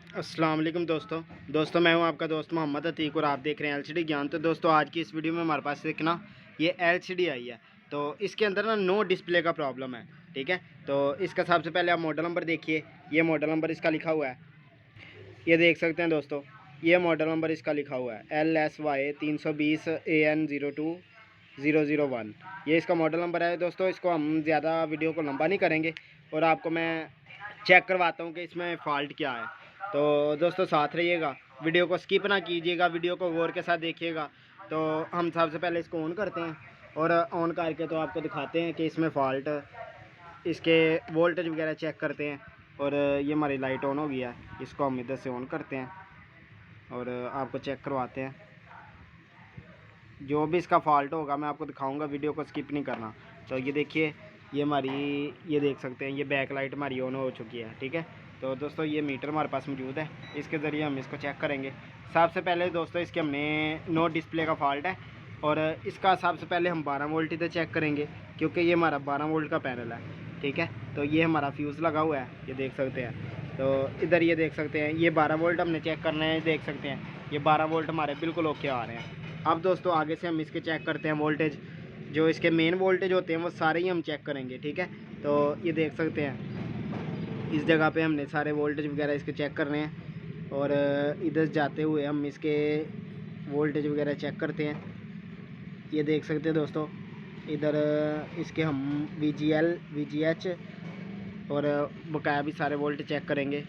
अस्सलाम वालेकुम दोस्तों मैं हूं आपका दोस्त मोहम्मद अतीक और आप देख रहे हैं एलसीडी ज्ञान। तो दोस्तों आज की इस वीडियो में हमारे पास देखना ये एलसीडी आई है। तो इसके अंदर ना नो डिस्प्ले का प्रॉब्लम है। ठीक है, तो इसका सबसे पहले आप मॉडल नंबर देखिए। ये मॉडल नंबर इसका लिखा हुआ है, ये देख सकते हैं दोस्तों। ये मॉडल नंबर इसका लिखा हुआ है LSY 320 AN02 001। ये इसका मॉडल नंबर है दोस्तों। इसको हम ज़्यादा वीडियो को लंबा नहीं करेंगे और आपको मैं चेक करवाता हूँ कि इसमें फ़ॉल्ट क्या है। तो दोस्तों साथ रहिएगा, वीडियो को स्किप ना कीजिएगा, वीडियो को गौर के साथ देखिएगा। तो हम सबसे पहले इसको ऑन करते हैं और ऑन करके तो आपको दिखाते हैं कि इसमें फ़ॉल्ट, इसके वोल्टेज वगैरह चेक करते हैं। और ये हमारी लाइट ऑन हो गया है, इसको हम इधर से ऑन करते हैं और आपको चेक करवाते हैं। जो भी इसका फ़ॉल्ट होगा मैं आपको दिखाऊंगा, वीडियो को स्किप नहीं करना। तो ये देखिए, ये हमारी, ये देख सकते हैं, ये बैक लाइट हमारी ऑन हो चुकी है। ठीक है, तो दोस्तों ये मीटर हमारे पास मौजूद है, इसके ज़रिए हम इसको चेक करेंगे। सबसे पहले दोस्तों इसके हमने नो डिस्प्ले का फ़ॉल्ट है और इसका सबसे पहले हम 12 वोल्ट इधर चेक करेंगे क्योंकि ये हमारा 12 वोल्ट का पैनल है। ठीक है, तो ये हमारा फ्यूज़ लगा हुआ है, ये देख सकते हैं। तो इधर ये देख सकते हैं, ये 12 वोल्ट हमने चेक करना है। देख सकते हैं ये 12 वोल्ट हमारे बिल्कुल ओके आ रहे हैं। अब दोस्तों आगे से हम इसके चेक करते हैं वोल्टेज, जो इसके मेन वोल्टेज होते हैं वो सारे ही हम चेक करेंगे। ठीक है, तो ये देख सकते हैं इस जगह पे हमने सारे वोल्टेज वगैरह इसके चेक करने हैं और इधर जाते हुए हम इसके वोल्टेज वगैरह चेक करते हैं। ये देख सकते हैं दोस्तों, इधर इसके हम VGL VGH और बकाया भी सारे वोल्ट चेक करेंगे।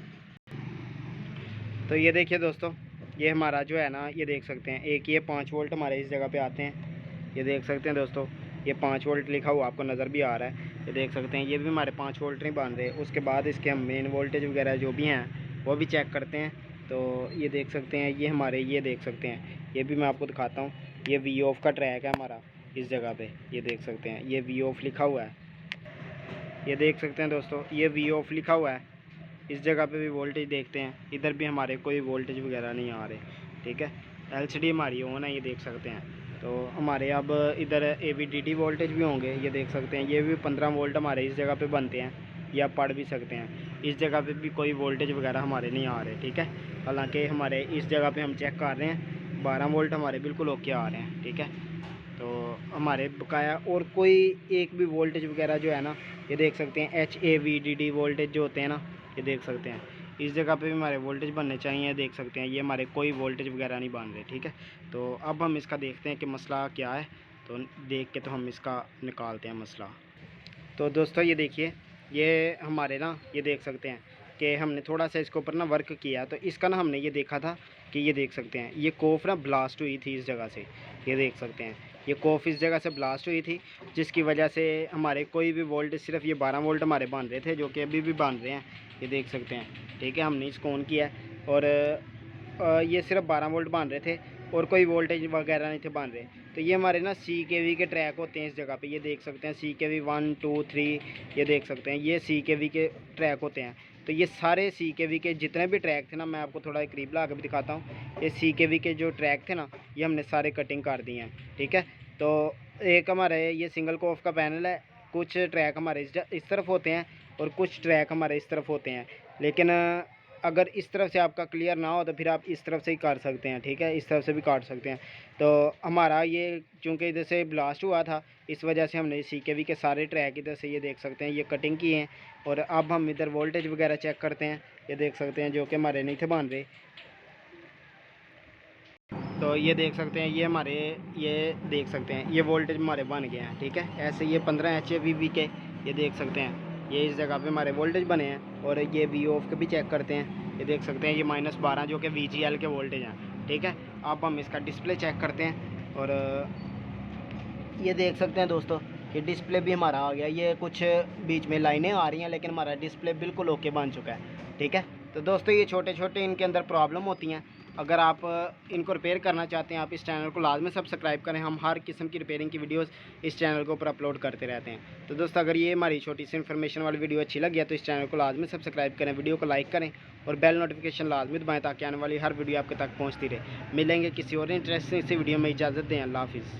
तो ये देखिए दोस्तों, ये हमारा जो है ना, ये देख सकते हैं एक ये 5 वोल्ट हमारे इस जगह पे आते हैं। ये देख सकते हैं दोस्तों, ये 5 वोल्ट लिखा हुआ आपको नज़र भी आ रहा है। ये देख सकते हैं ये भी हमारे 5 वोल्ट नहीं बन रहे। उसके बाद इसके हम मेन वोल्टेज वगैरह जो भी हैं वो भी चेक करते हैं। तो ये देख सकते हैं, ये हमारे, ये देख सकते हैं, ये भी मैं आपको दिखाता हूँ। ये वी ऑफ का ट्रैक है हमारा इस जगह पर, ये देख सकते हैं, ये वी ऑफ लिखा हुआ है। ये देख सकते हैं दोस्तों, ये वी ऑफ लिखा हुआ है। इस जगह पे भी वोल्टेज देखते हैं, इधर भी हमारे कोई वोल्टेज वगैरह नहीं आ रहे। ठीक है, एलसीडी हमारी ऑन है, ये देख सकते हैं। तो हमारे अब इधर AVDD वोल्टेज भी होंगे, ये देख सकते हैं, ये भी 15 वोल्ट हमारे इस जगह पे बनते हैं, या पढ़ भी सकते हैं। इस जगह पे भी कोई वोल्टेज वगैरह हमारे नहीं आ रहे। ठीक है, हालांकि हमारे इस जगह पे हम चेक कर रहे हैं 12 वोल्ट हमारे बिल्कुल ओके आ रहे हैं। ठीक है, तो हमारे बकाया और कोई एक भी वोल्टेज वगैरह जो है ना, ये देख सकते हैं HAVDD वोल्टेज जो होते हैं ना, ये देख सकते हैं इस जगह पे भी हमारे वोल्टेज बनने चाहिए। देख सकते हैं ये हमारे कोई वोल्टेज वगैरह नहीं बन रहे। ठीक है, तो अब हम इसका देखते हैं कि मसला क्या है। तो देख के तो हम इसका निकालते हैं मसला। तो दोस्तों ये देखिए, ये हमारे ना, ये देख सकते हैं कि हमने थोड़ा सा इसके ऊपर ना वर्क किया। तो इसका ना हमने ये देखा था कि ये देख सकते हैं ये कोफ ना ब्लास्ट हुई थी इस जगह से। ये देख सकते हैं ये कोफ इस जगह से ब्लास्ट हुई थी, जिसकी वजह से हमारे कोई भी वोल्टेज, सिर्फ ये 12 वोल्ट हमारे बन रहे थे, जो कि अभी भी बन रहे हैं। ये देख सकते हैं। ठीक है, हमने इसको ऑन किया है और ये सिर्फ 12 वोल्ट बन रहे थे और कोई वोल्टेज वगैरह नहीं थे बन रहे। तो ये हमारे ना CKV के ट्रैक होते हैं इस जगह पे। ये देख सकते हैं CKV 1 2 3, ये देख सकते हैं ये CKV के ट्रैक होते हैं। तो ये सारे CKV के जितने भी ट्रैक थे ना, मैं आपको थोड़ा करीब ला के भी दिखाता हूँ। ये CKV के जो ट्रैक थे ना, ये हमने सारे कटिंग कर दिए हैं। ठीक है, तो एक हमारे ये सिंगल कोफ का पैनल है, कुछ ट्रैक हमारे इस तरफ होते हैं और कुछ ट्रैक हमारे इस तरफ होते हैं। लेकिन अगर इस तरफ से आपका क्लियर ना हो तो फिर आप इस तरफ से ही काट सकते हैं। ठीक है, इस तरफ से भी काट सकते हैं। तो हमारा ये चूँकि इधर से ब्लास्ट हुआ था, इस वजह से हमने CKV के सारे ट्रैक इधर से, ये देख सकते हैं, ये कटिंग किए हैं। और अब हम इधर वोल्टेज वगैरह चेक करते हैं। ये देख सकते हैं जो कि हमारे नहीं थे बन रहे। तो ये देख सकते हैं ये हमारे, ये देख सकते हैं ये वोल्टेज हमारे बन गए हैं। ठीक है, ऐसे ये 15 HAVV के, ये देख सकते हैं, ये इस जगह पे हमारे वोल्टेज बने हैं। और ये वी ऑफ के भी चेक करते हैं। ये देख सकते हैं ये -12 जो कि VGL के वोल्टेज हैं। ठीक है, अब हम इसका डिस्प्ले चेक करते हैं और ये देख सकते हैं दोस्तों कि डिस्प्ले भी हमारा आ गया। ये कुछ बीच में लाइनें आ रही हैं लेकिन हमारा डिस्प्ले बिल्कुल ओके बन चुका है। ठीक है, तो दोस्तों ये छोटे छोटे इनके अंदर प्रॉब्लम होती हैं। अगर आप इनको रिपेयर करना चाहते हैं, आप इस चैनल को लाजमी सब्सक्राइब करें। हम हर किस्म की रिपेयरिंग की वीडियोस इस चैनल के ऊपर अपलोड करते रहते हैं। तो दोस्तों अगर ये हमारी छोटी सी इन्फॉर्मेशन वाली वीडियो अच्छी लगी है तो इस चैनल को लाजमी सब्सक्राइब करें, वीडियो को लाइक करें और बेल नोटिफिकेशन लाजमी दबाएँ ताकि आने वाली हर वीडियो आपके तक पहुँचती रहे। मिलेंगे किसी और इंटरेस्टिंग सी वीडियो में, इजाज़त दें, अल्लाह हाफिज़।